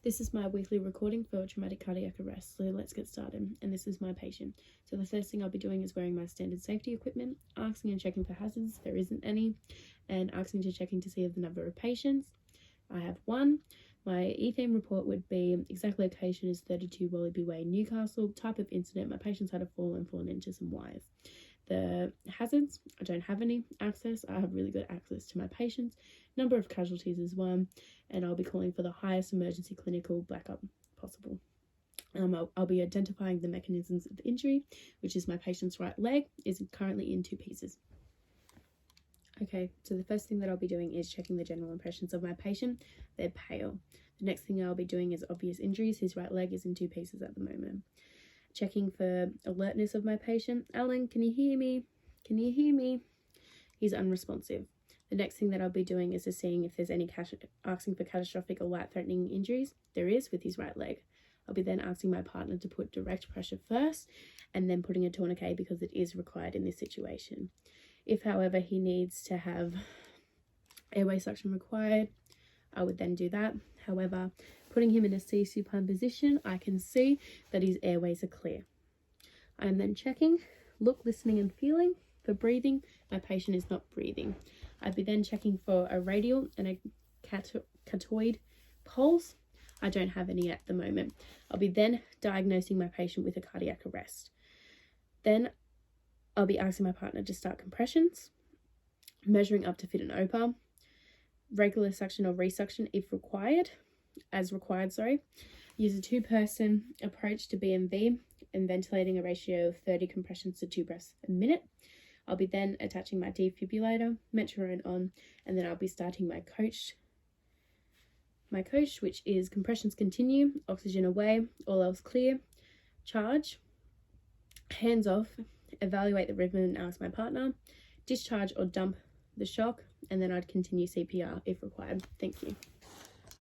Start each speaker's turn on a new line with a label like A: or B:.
A: This is my weekly recording for traumatic cardiac arrest, so let's get started. And this is my patient. So the first thing I'll be doing is wearing my standard safety equipment, asking and checking for hazards, there isn't any, and asking to checking to see the number of patients. I have one. My ETHAM report would be exact location is 32 Wallaby Way, Newcastle. Type of incident, my patients had a fall and fallen into some wires. The hazards, I don't have any access. I have really good access to my patients. Number of casualties is 1, and I'll be calling for the highest emergency clinical backup possible. I'll be identifying the mechanisms of injury, which is my patient's right leg is currently in 2 pieces. Okay, so the first thing that I'll be doing is checking the general impressions of my patient. They're pale. The next thing I'll be doing is obvious injuries. His right leg is in 2 pieces at the moment. Checking for alertness of my patient. Alan, can you hear me? Can you hear me? He's unresponsive. The next thing that I'll be doing is seeing if there's any asking for catastrophic or life-threatening injuries. There is with his right leg. I'll be then asking my partner to put direct pressure first and then putting a tourniquet because it is required in this situation. If, however, he needs to have airway suction required, I would then do that. However, putting him in a C-supine position, I can see that his airways are clear. I am then checking, listening and feeling for breathing. My patient is not breathing. I'd be then checking for a radial and a catoid pulse. I don't have any at the moment. I'll be then diagnosing my patient with a cardiac arrest. Then I'll be asking my partner to start compressions, measuring up to fit an OPA, regular suction or resuction if required, Use a 2-person approach to BMV and ventilating a ratio of 30 compressions to 2 breaths a minute. I'll be then attaching my defibrillator, Metronome on, and then I'll be starting my coach, which is compressions continue, oxygen away, all else clear, charge, hands off, evaluate the rhythm and ask my partner, discharge or dump the shock, and then I'd continue CPR if required. Thank you.